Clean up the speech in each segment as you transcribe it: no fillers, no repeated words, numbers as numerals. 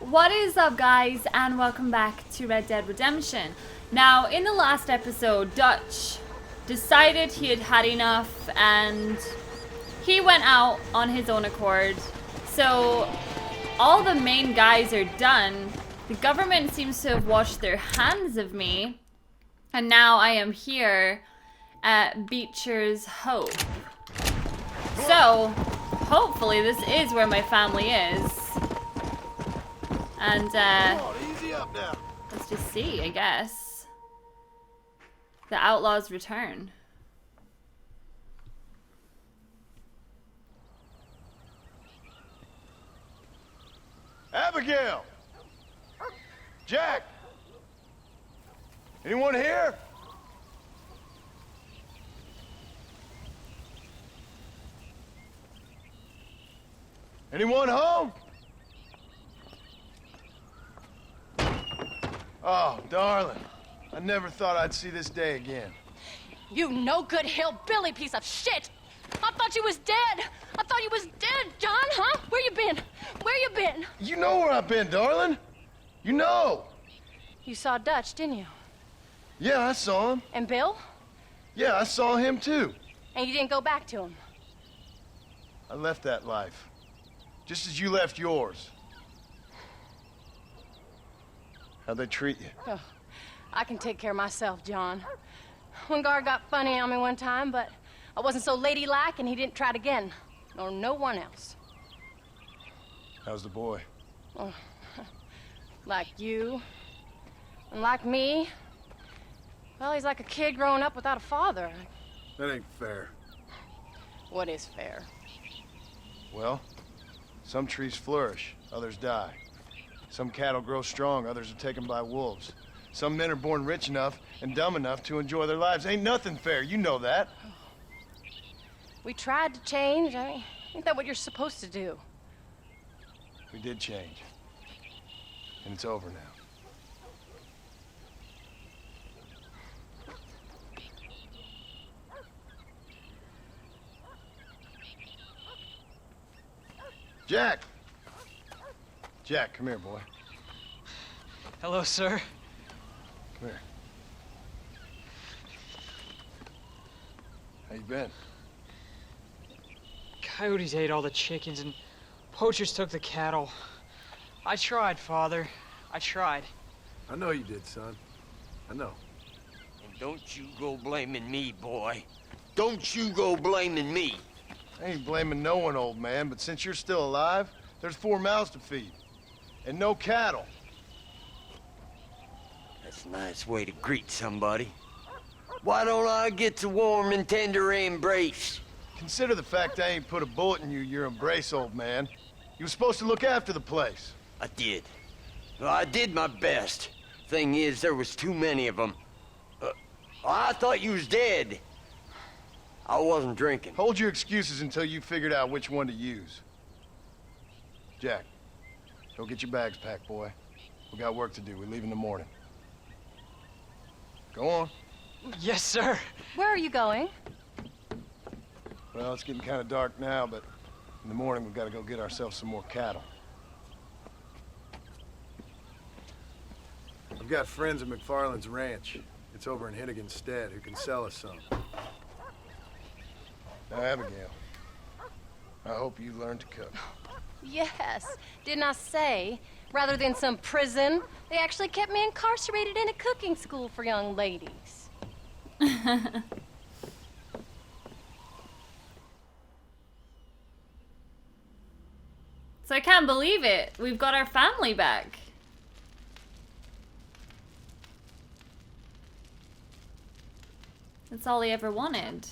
What is up, guys, and welcome back to Red Dead Redemption. Now, in the last episode, Dutch decided he had had enough and he went out on his own accord. So, all the main guys are done. The government seems to have washed their hands of me. And now I am here at Beecher's Hope. So, hopefully this is where my family is. And, let's just see, I guess. The Outlaw's return. Abigail! Jack! Anyone here? Anyone home? Oh, darling. I never thought I'd see this day again. You no good hillbilly piece of shit! I thought you was dead! I thought you was dead, John, huh? Where you been? Where you been? You know where I've been, darling. You know. You saw Dutch, didn't you? Yeah, I saw him. And Bill? Yeah, I saw him too. And you didn't go back to him? I left that life. Just as you left yours. How'd they treat you? Oh, I can take care of myself, John. One guard got funny on me one time, but I wasn't so ladylike and he didn't try it again. Nor no one else. How's the boy? Oh, like you. And like me. Well, he's like a kid growing up without a father. That ain't fair. What is fair? Well, some trees flourish, others die. Some cattle grow strong, others are taken by wolves. Some men are born rich enough and dumb enough to enjoy their lives. Ain't nothing fair, you know that. We tried to change. I mean, ain't that what you're supposed to do? We did change. And it's over now. Jack! Jack, come here, boy. Hello, sir. Come here. How you been? Coyotes ate all the chickens and poachers took the cattle. I tried, Father. I tried. I know you did, son. I know. And don't you go blaming me, boy. Don't you go blaming me. I ain't blaming no one, old man, but since you're still alive, there's 4 mouths to feed. And no cattle. That's a nice way to greet somebody. Why don't I get the warm and tender embrace? Consider the fact I ain't put a bullet in your embrace, old man. You were supposed to look after the place. I did. Well, I did my best. Thing is, there was too many of them. I thought you was dead. I wasn't drinking. Hold your excuses until you figured out which one to use. Jack, go get your bags packed, boy. We got work to do. We leave in the morning. Go on. Yes, sir. Where are you going? Well, it's getting kind of dark now, but in the morning we've got to go get ourselves some more cattle. I've got friends at McFarland's ranch. It's over in Hennigan's who can sell us some. Now, Abigail, I hope you learn to cook. Yes. Didn't I say, rather than some prison, they actually kept me incarcerated in a cooking school for young ladies. So I can't believe it. We've got our family back. That's all he ever wanted.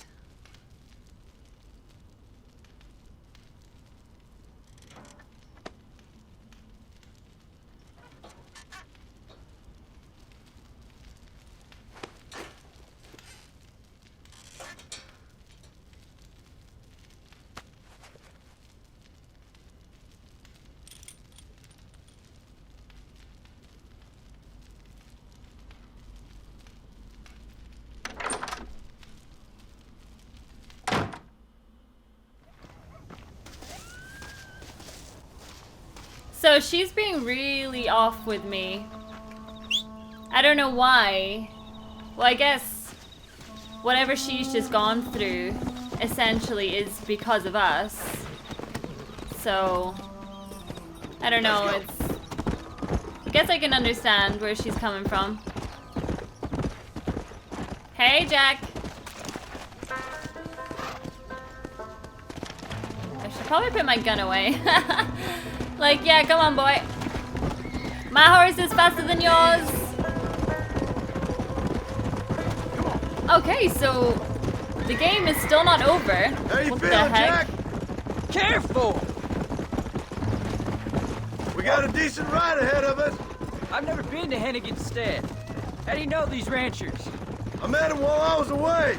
So she's being really off with me. I don't know why. Well, I guess whatever she's just gone through essentially is because of us. So I don't know, I guess I can understand where she's coming from. Hey, Jack. I should probably put my gun away. Like, yeah, come on, boy. My horse is faster than yours. Okay, so the game is still not over. How you What the feeling, heck? Jack? Careful! We got a decent ride ahead of us. I've never been to Hennigan's Stead. How do you know these ranchers? I met him while I was away.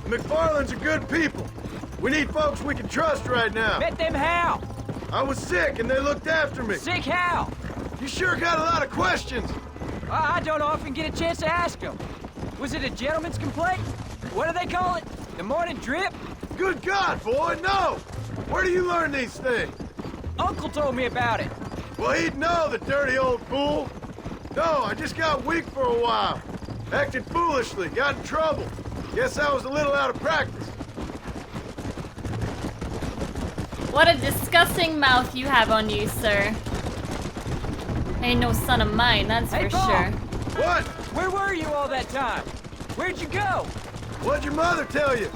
The McFarlands are good people. We need folks we can trust right now. Met them how? I was sick and they looked after me. Sick how? You sure got a lot of questions. I don't often get a chance to ask them. Was it a gentleman's complaint? What do they call it? The morning drip? Good God, boy, no! Where do you learn these things? Uncle told me about it. Well, he'd know, the dirty old fool. No, I just got weak for a while. Acted foolishly, got in trouble. Guess I was a little out of practice. What a disgusting mouth you have on you, sir. Ain't no son of mine, that's Hey, for Paul. sure. What? Where were you all that time? Where'd you go? What'd your mother tell you?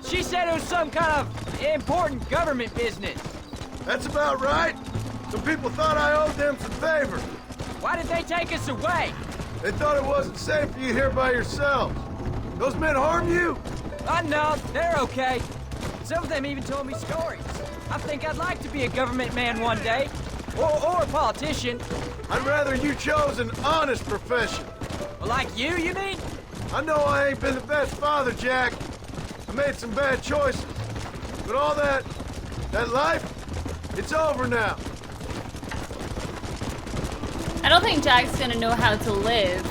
She said it was some kind of important government business. That's about right. Some people thought I owed them some favor. Why did they take us away? They thought it wasn't safe for you here by yourselves. Those men harm you? No, they're okay. Some of them even told me stories. I think I'd like to be a government man one day. Or a politician. I'd rather you chose an honest profession. Like you mean? I know I ain't been the best father, Jack. I made some bad choices. But all that life, it's over now. I don't think Jack's gonna know how to live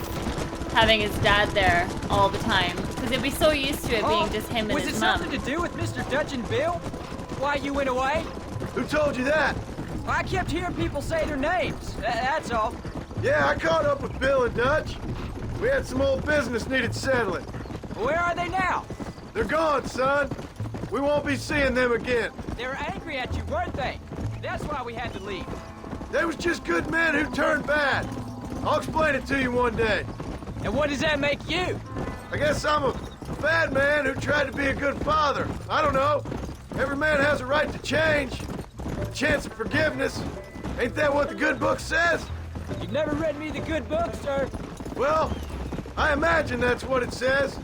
having his dad there all the time. Because he'll be so used to it being just him and was his it mom. something to do with Mr. Dutch and Bill? Why you went away? Who told you that? I kept hearing people say their names. That's all. Yeah, I caught up with Bill and Dutch. We had some old business needed settling. Where are they now? They're gone, son. We won't be seeing them again. They were angry at you, weren't they? That's why we had to leave. They was just good men who turned bad. I'll explain it to you one day. And what does that make you? I guess I'm a bad man who tried to be a good father. I don't know. Every man has a right to change. A chance of forgiveness. Ain't that what the good book says? You've never read me the good book, sir. Well, I imagine that's what it says.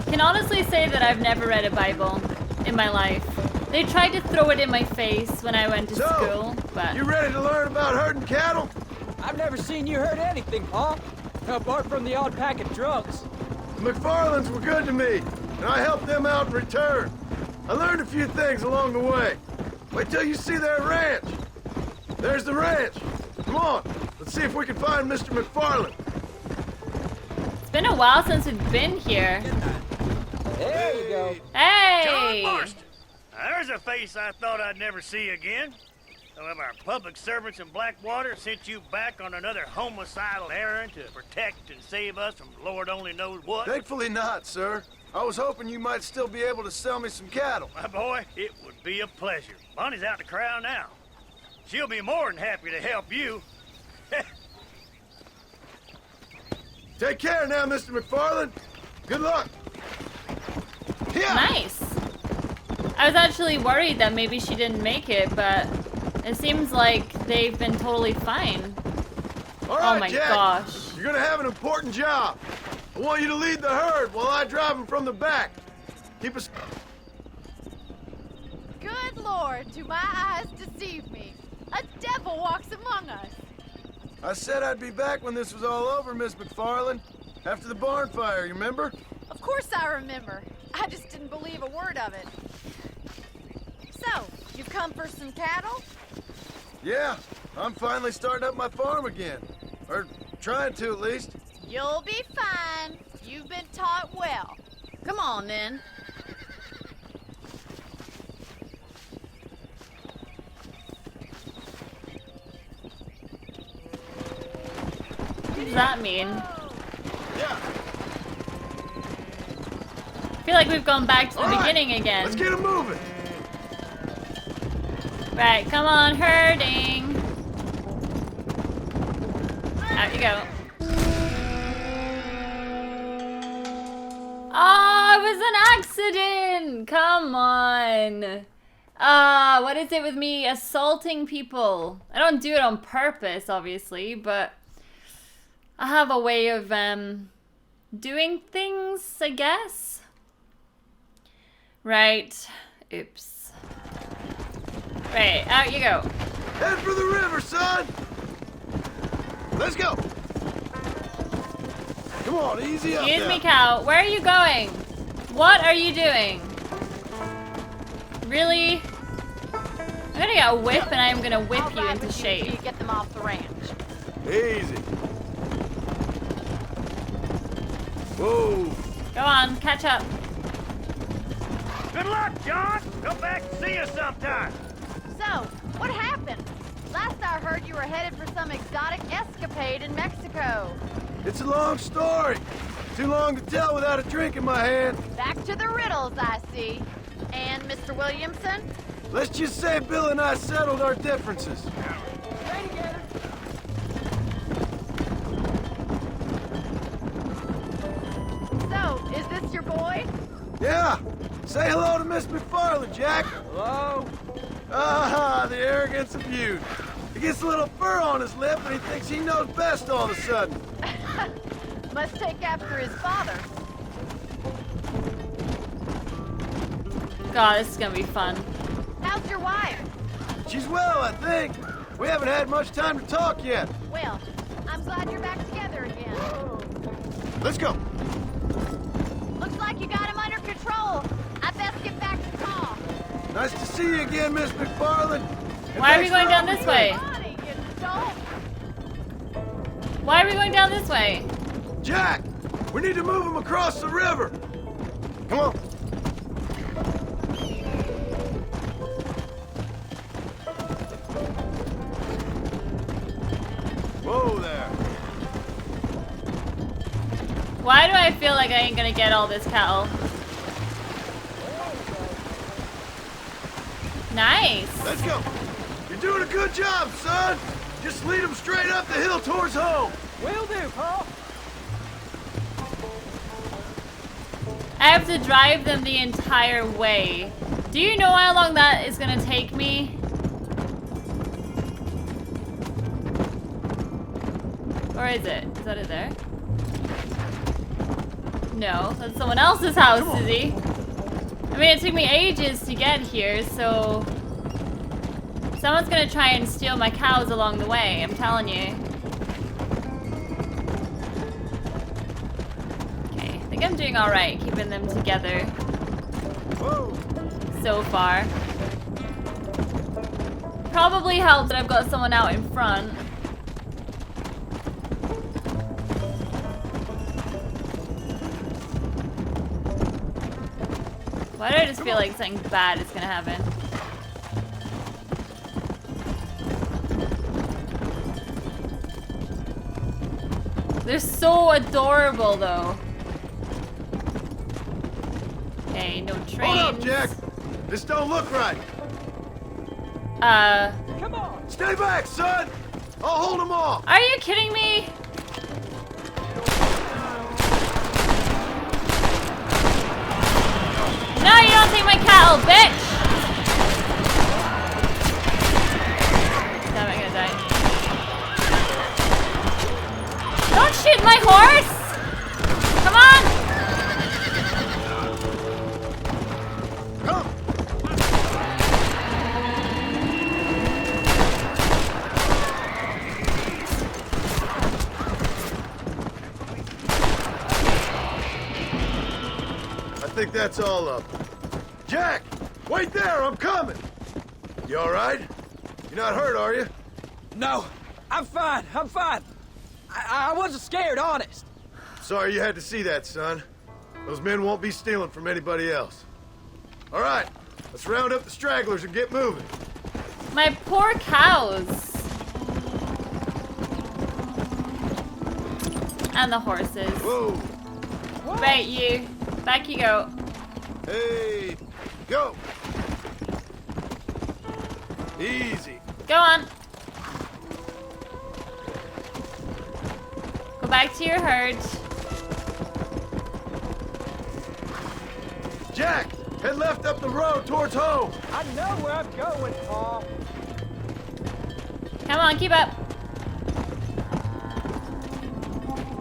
Can honestly say that I've never read a Bible in my life. They tried to throw it in my face when I went to So, school, but you ready to learn about herding cattle? I've never seen you hurt anything, Paul. Apart from the odd pack of drunks. The McFarlands were good to me, and I helped them out in return. I learned a few things along the way. Wait till you see their ranch. There's the ranch. Come on, let's see if we can find Mr. McFarland. it's been a while since we've been here. There you go. Hey! John Marston. Now, there's a face I thought I'd never see again. Some of our public servants in Blackwater sent you back on another homicidal errand to protect and save us from Lord only knows what. Thankfully not, sir. I was hoping you might still be able to sell me some cattle. My boy, it would be a pleasure. Bonnie's out to corral now. She'll be more than happy to help you. Take care now, Mr. McFarland. Good luck. Yeah. Nice. I was actually worried that maybe she didn't make it, but it seems like they've been totally fine. All right, Oh my Jack. gosh. You're gonna have an important job. I want you to lead the herd while I drive them from the back. Keep us... Good Lord, do my eyes deceive me? A devil walks among us. I said I'd be back when this was all over, Miss McFarland. After the barn fire, you remember? Of course I remember. I just didn't believe a word of it. So, you've come for some cattle? Yeah, I'm finally starting up my farm again. Or trying to, at least. You'll be fine. You've been taught well. Come on, then. What does that mean? Yeah. I feel like we've gone back to the beginning again. Let's get him moving. Right, come on, herding. Out you go. Oh, it was an accident! Come on. What is it with me assaulting people? I don't do it on purpose, obviously, but I have a way of doing things, I guess. Right. Oops. Right, out you go. Head for the river, son. Let's go. Come on, easy up Excuse now. me, cow. Where are you going? What are you doing? Really? I'm gonna get a whip and I'm gonna whip you into shape. You get them off the ranch. Easy. Whoa. Go on, catch up. Good luck, John. Come back and see us sometime. So, what happened? Last I heard you were headed for some exotic escapade in Mexico. It's a long story. Too long to tell without a drink in my hand. Back to the riddles, I see. And Mr. Williamson? Let's just say Bill and I settled our differences. So, is this your boy? Yeah. Say hello to Miss McFarland, Jack. Hello? Ah, the arrogance of youth. He gets a little fur on his lip and he thinks he knows best all of a sudden. Must take after his father. God, this is gonna be fun. How's your wife? She's well, I think. We haven't had much time to talk yet. Well, I'm glad you're back together again. Let's go. Looks like you got him under control. I best get back to Tom. Nice to see you again, Miss McFarland. And Why are we thanks going for down all this you way? Bonnie, you dope. Why are we going down this way? do. Jack, we need to move him across the river. Come on. Whoa there. Why do I feel like I ain't gonna get all this cattle? Nice. Let's go. You're doing a good job, son. Just lead him straight up the hill towards home. Will do, Paul. I have to drive them the entire way. Do you know how long that is gonna take me? Or is it? Is that it there? No, that's someone else's house, Susie. I mean, it took me ages to get here, so... Someone's gonna try and steal my cows along the way, I'm telling you. Okay, I think I'm doing alright keeping them together. Whoa. So far. Probably helps that I've got someone out in front. Why do I just feel like something bad is gonna happen? They're so adorable though. Okay, no trains. Hold up, Jack. This don't look right. Come on. Stay back, son. I'll hold him off. Are you kidding me? No, you don't take my cattle, bitch! Damn, I'm gonna die. Don't shoot my horse! Come on! Come. I think that's all of them. Jack, wait there, I'm coming. You all right? You're not hurt, are you? No, I'm fine. I'm fine. I wasn't scared, honest. Sorry you had to see that, son. Those men won't be stealing from anybody else. All right, let's round up the stragglers and get moving. My poor cows. And the horses. Whoa. Right, you. Back you go. Hey, go. Easy. Go on. Go back to your herd. Jack, head left up the road towards home. I know where I'm going, Paul. Come on, keep up.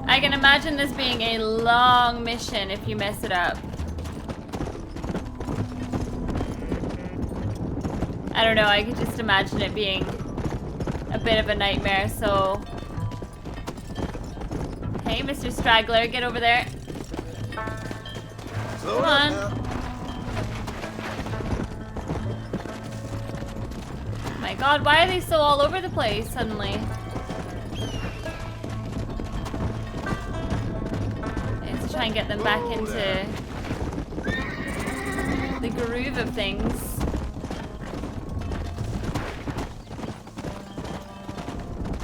I can imagine this being a long mission if you mess it up. I don't know, I could just imagine it being a bit of a nightmare, so... Hey, Mr. Straggler, get over there. Slow Come up on. now. Oh my god, why are they so all over the place suddenly? Let's try and get them back into the groove of things.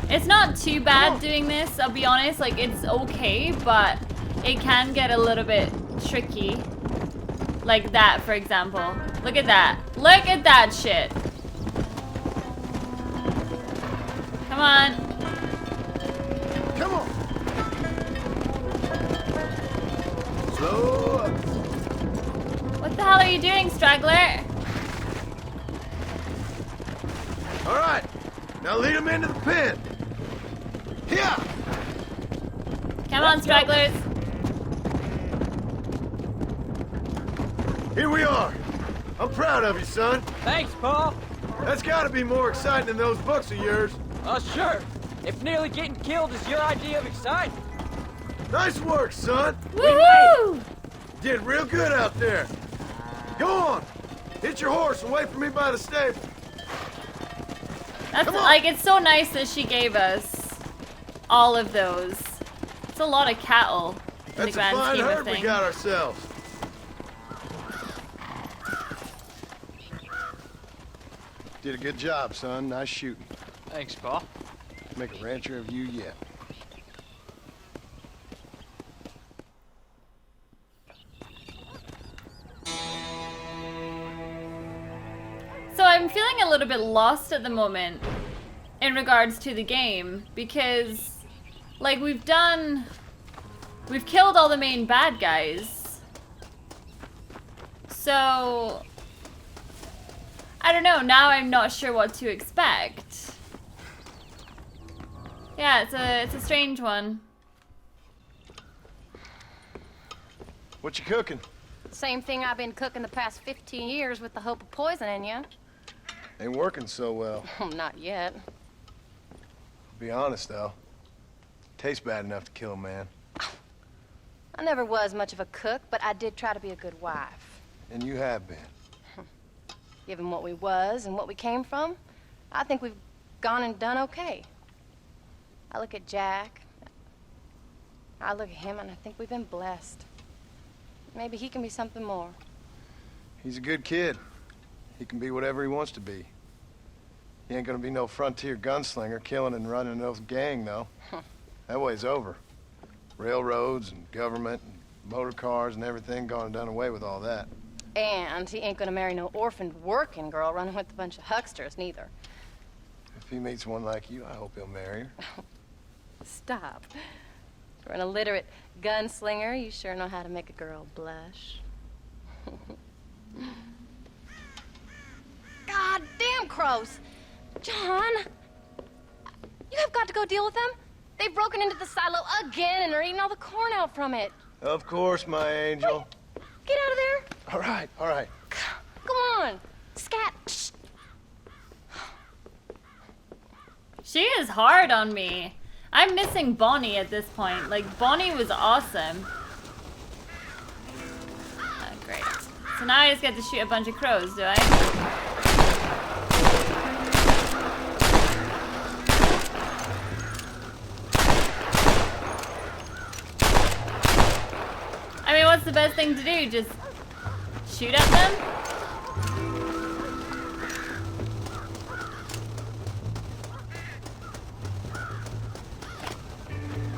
It's not too bad doing this, I'll be honest, like it's okay, but it can get a little bit tricky. Like that, for example. Look at that. Look at that shit. Come on. Come on. Slow up. What the hell are you doing, Straggler? All right, now lead them into the pen. Here. Come on, Stragglers. Here we are. I'm proud of you, son. Thanks, Paul. That's got to be more exciting than those books of yours. Sure. If nearly getting killed is your idea of excitement. Nice work, son. Woohoo! Did real good out there. Go on. Hit your horse and wait for me by the stable. That's Come on. like, it's so nice that she gave us all of those. It's a lot of cattle in the That's a grand fine scheme of herd we things. got ourselves. Did a good job, son. Nice shooting. Thanks, Paul. Make a rancher of you yet. So I'm feeling a little bit lost at the moment in regards to the game because, like, we've killed all the main bad guys. So, I don't know, now I'm not sure what to expect. Yeah, it's a strange one. What you cooking? Same thing I've been cooking the past 15 years with the hope of poisoning you. Ain't working so well. Not yet. Be honest, though. Tastes bad enough to kill a man. I never was much of a cook, but I did try to be a good wife. And you have been. Given what we was and what we came from, I think we've gone and done okay. I look at Jack. I look at him and I think we've been blessed. Maybe he can be something more. He's a good kid. He can be whatever he wants to be. He ain't gonna be no frontier gunslinger killing and running no gang, though. That way's over. Railroads and government and motor cars and everything gone and done away with all that. And he ain't gonna marry no orphaned working girl running with a bunch of hucksters, neither. If he meets one like you, I hope he'll marry her. Stop. For an illiterate gunslinger, you sure know how to make a girl blush. God damn crows! John! You have got to go deal with them. They've broken into the silo again and are eating all the corn out from it. Of course, my angel. Get out of there. All right, all right. Go on. Scat. Shh. She is hard on me. I'm missing Bonnie at this point. Like, Bonnie was awesome. Oh, great. So now I just get to shoot a bunch of crows, do I? I mean, what's the best thing to do? Just shoot at them?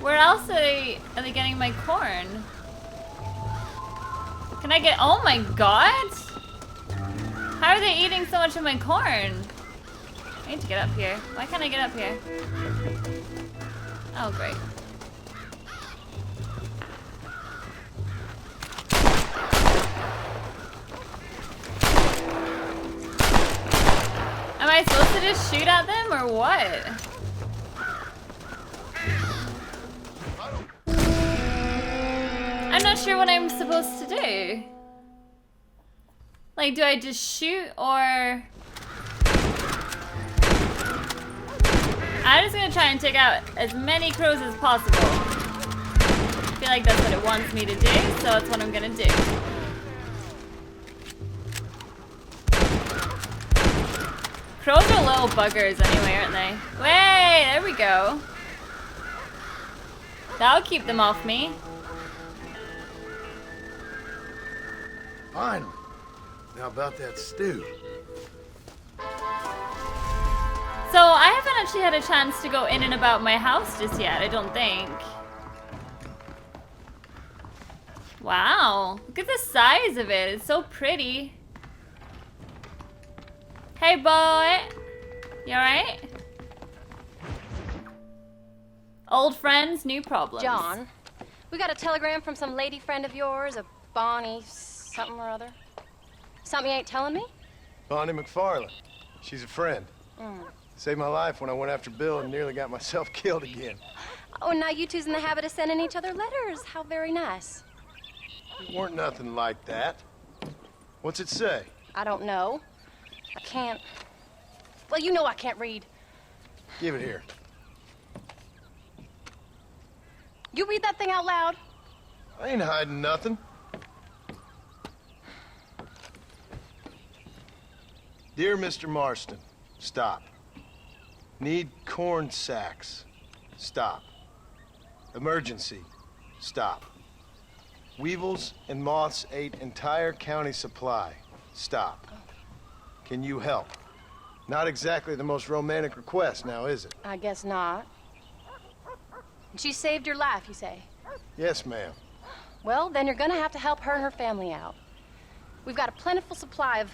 Where else are they getting my corn? Can I get... Oh my god! How are they eating so much of my corn? I need to get up here. Why can't I get up here? Oh, great. Am I supposed to just shoot at them or what? I'm not sure what I'm supposed to do. Like, do I just shoot or... I'm just gonna try and take out as many crows as possible. I feel like that's what it wants me to do, so that's what I'm gonna do. Crows are little buggers anyway, aren't they? Way, there we go. That'll keep them off me. Finally. Now about that stew. So I haven't actually had a chance to go in and about my house just yet, I don't think. Wow, look at the size of it. It's so pretty. Hey boy, you alright? Old friends, new problems. John, we got a telegram from some lady friend of yours, a Bonnie something or other. Something you ain't telling me? Bonnie McFarlane. She's a friend. Mm. Saved my life when I went after Bill and nearly got myself killed again. Oh, now you two's in the habit of sending each other letters. How very nice. It weren't nothing like that. What's it say? I don't know. I can't... Well, you know I can't read. Give it here. You read that thing out loud? I ain't hiding nothing. Dear Mr. Marston, stop. Need corn sacks. Stop. Emergency. Stop. Weevils and moths ate entire county supply. Stop. Can you help? Not exactly the most romantic request now, is it? I guess not. She saved your life, you say? Yes, ma'am. Well, then you're gonna have to help her and her family out. We've got a plentiful supply of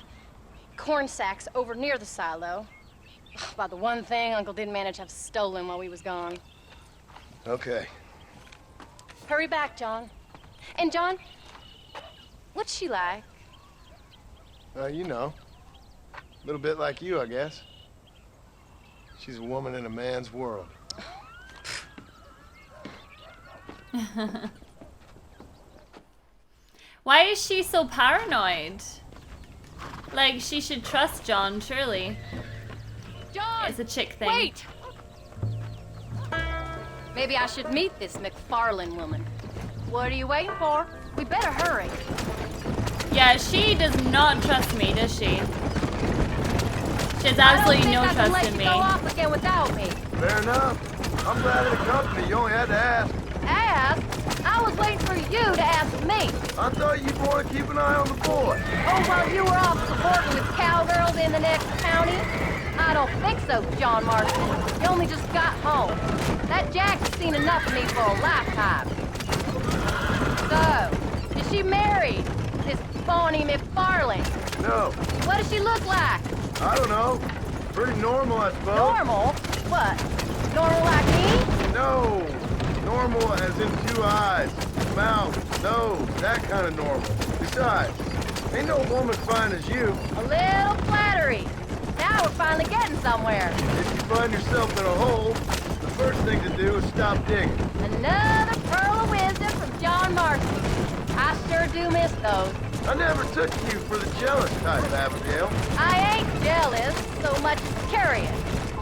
corn sacks over near the silo. About the one thing Uncle didn't manage to have stolen while we was gone. Okay. Hurry back, John. And John, what's she like? You know. A little bit like you, I guess. She's a woman in a man's world. Why is she so paranoid? Like, she should trust John, surely. John! It's a chick thing. Wait! Maybe I should meet this McFarlane woman. What are you waiting for? We better hurry. Yeah, she does not trust me, does she? She has absolutely no trust in me. I don't think I can let you go off again without me. Fair enough. I'm glad of the company. You only had to ask. Ask? I was waiting for you to ask me. I thought you'd want to keep an eye on the boy. Oh, while you were off supporting with cowgirls in the next county? I don't think so, John Marston. You only just got home. That Jack's seen enough of me for a lifetime. So, is she married? This Bonnie McFarlane? No. What does she look like? I don't know. Pretty normal, I suppose. Normal? What? Normal like me? No. Normal as in 2 eyes, mouth, nose, that kind of normal. Besides, ain't no woman fine as you. A little flattery. Now we're finally getting somewhere. If you find yourself in a hole, the first thing to do is stop digging. Another pearl of wisdom from John Marston. I sure do miss those. I never took you for the jealous type, Abigail. I ain't jealous, so much as curious.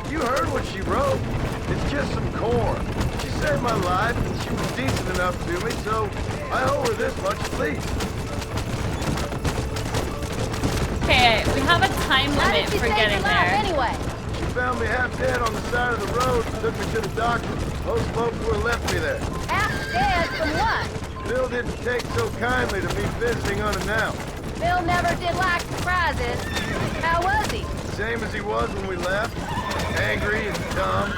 You heard what she wrote. It's just some corn. She saved my life, and she was decent enough to me, so I owe her this much at least. Okay, we have a time How limit did she for save getting your life there. anyway? She found me half dead on the side of the road and took me to the doctor. Most folks would have left me there. Half dead from what? Bill didn't take so kindly to me visiting unannounced. Bill never did like surprises. How was he? Same as he was when we left. Angry and dumb,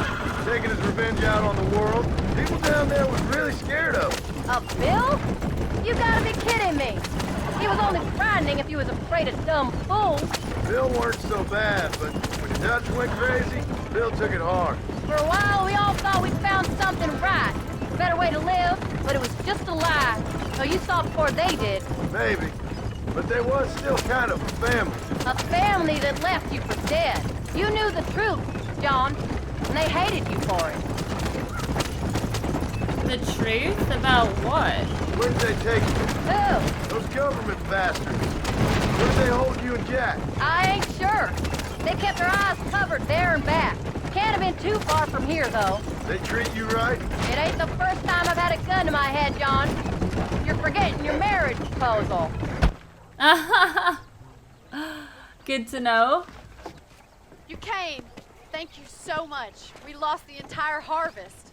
taking his revenge out on the world, People down there was really scared of him. Of Bill? You gotta be kidding me. He was only frightening if he was afraid of dumb fools. Bill weren't so bad, but when Dutch went crazy, Bill took it hard. For a while, we all thought we'd found something right. A better way to live, but it was just a lie. So you saw before they did. Maybe. But there was still kind of a family. A family that left you for dead. You knew the truth, John, and they hated you for it. The truth? About what? Where did they take you? Who? Those government bastards. Where did they hold you and Jack? I ain't sure. They kept their eyes covered there and back. Can't have been too far from here, though. They treat you right? It ain't the first time I've had a gun to my head, John. You're forgetting your marriage proposal. Good to know. You came. Thank you so much. We lost the entire harvest.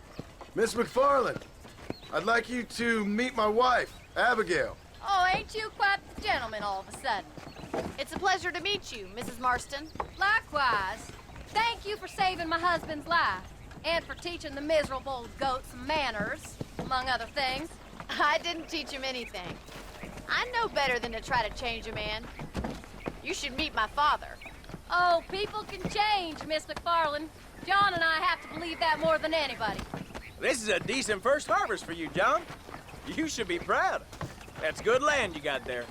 Miss McFarland, I'd like you to meet my wife, Abigail. Oh, ain't you quite the gentleman all of a sudden? It's a pleasure to meet you, Mrs. Marston. Likewise. Thank you for saving my husband's life. And for teaching the miserable goat some manners, among other things. I didn't teach him anything. I know better than to try to change a man. You should meet my father. Oh, people can change, Miss McFarland. John and I have to believe that more than anybody. This is a decent first harvest for you, John. You should be proud. That's good land you got there.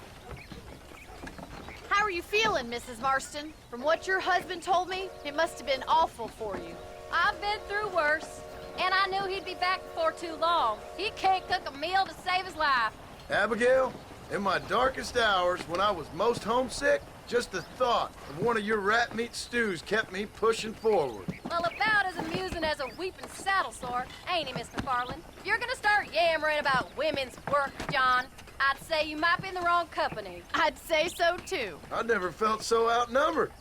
How are you feeling, Mrs. Marston? From what your husband told me, it must have been awful for you. I've been through worse, and I knew he'd be back before too long. He can't cook a meal to save his life. Abigail, in my darkest hours, when I was most homesick, just the thought of one of your rat meat stews kept me pushing forward. Well, about as amusing as a weeping saddle sore, ain't he, Miss McFarland? If you're gonna start yammering about women's work, John, I'd say you might be in the wrong company. I'd say so, too. I never felt so outnumbered.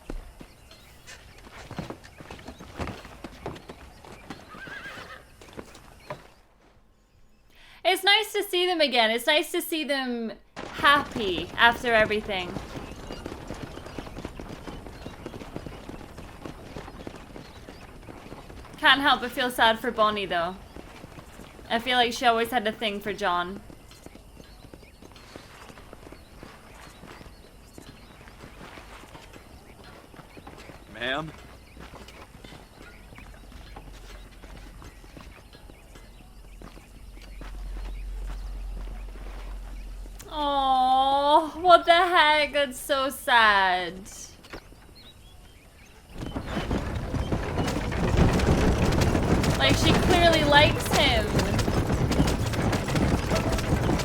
It's nice to see them again. It's nice to see them happy after everything. Can't help but feel sad for Bonnie, though. I feel like she always had a thing for John. Ma'am? Oh, what the heck? That's so sad. Like, she clearly likes him.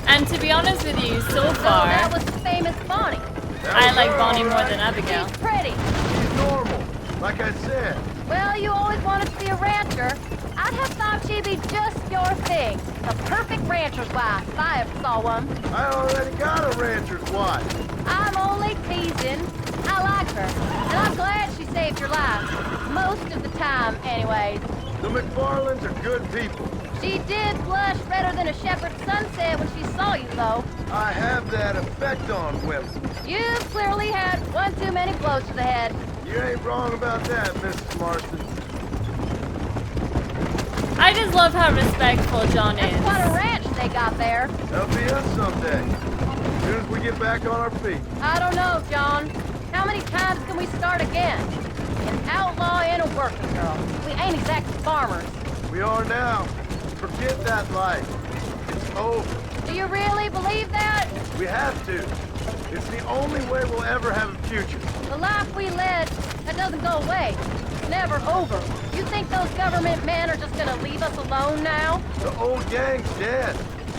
And to be honest with you, so far, That was the famous Bonnie. I like Bonnie more than Abigail. She's pretty. She's normal, like I said. Well, you always wanted to be a rancher. I'd have thought she'd be just your thing. The perfect rancher's wife, if I ever saw one. I already got a rancher's wife. I'm only teasing. I like her, and I'm glad she saved your life. Most of the time, anyways. The McFarlands are good people. She did blush redder than a shepherd's sunset when she saw you, though. I have that effect on women. You've clearly had one too many blows to the head. You ain't wrong about that, Mrs. Marston. I just love how respectful John That's is. quite a ranch they got there. That'll be us someday. As soon as we get back on our feet. I don't know, John. How many times can we start again? An outlaw and a working girl. We ain't exactly farmers. We are now. Forget that life. It's over. Do you really believe that? We have to. It's the only way we'll ever have a future. The life we led, that doesn't go away. It's never over. You think those government men are just gonna leave us alone now? The old gang's dead.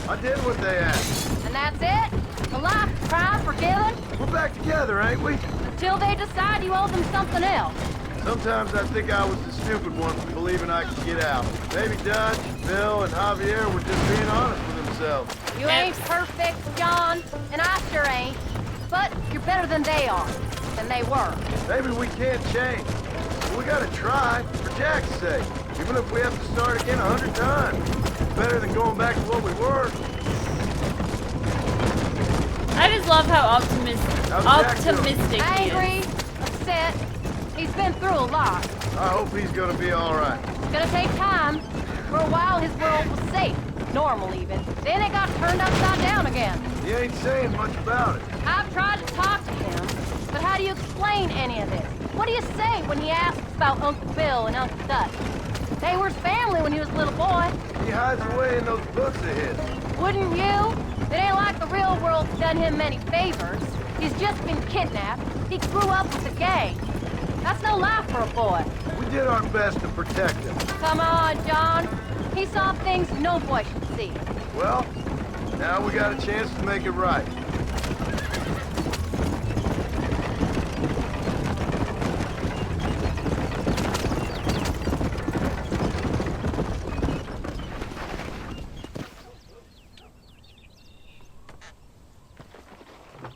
I did what they asked. And that's it? A life crime forgiven? We're back together, ain't we? Until they decide you owe them something else. Sometimes I think I was the stupid one for believing I could get out. Maybe Dutch, Bill, and Javier were just being honest with themselves. You ain't perfect, John, and I sure ain't. But you're better than they are, than they were. Maybe we can't change. But we gotta try, for Jack's sake. Even if we have to start again 100 times. It's better than going back to what we were. I just love how How's Jack doing? optimistic he Angry, is. upset. He's been through a lot. I hope he's gonna be all right. It's gonna take time. For a while, his world was safe. Normal, even. Then it got turned upside down again. He ain't saying much about it. I've tried to talk to him, but how do you explain any of this? What do you say when he asks about Uncle Bill and Uncle Dutch? They were his family when he was a little boy. He hides away in those books of his. Wouldn't you? It ain't like the real world's done him many favors. He's just been kidnapped. He grew up with the gang. That's no life for a boy. We did our best to protect him. Come on, John. He saw things no boy should see. Well, now we got a chance to make it right.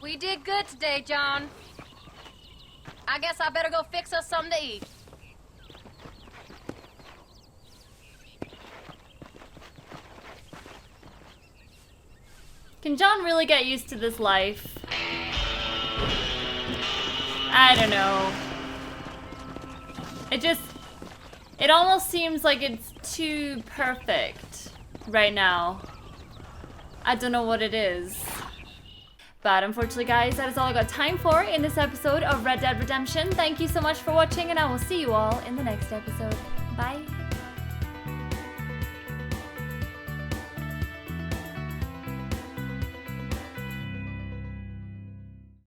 We did good today, John. I guess I better go fix us something to eat. Can John really get used to this life? I don't know. It almost seems like it's too perfect right now. I don't know what it is. But unfortunately, guys, that is all I got time for in this episode of Red Dead Redemption. Thank you so much for watching, and I will see you all in the next episode. Bye.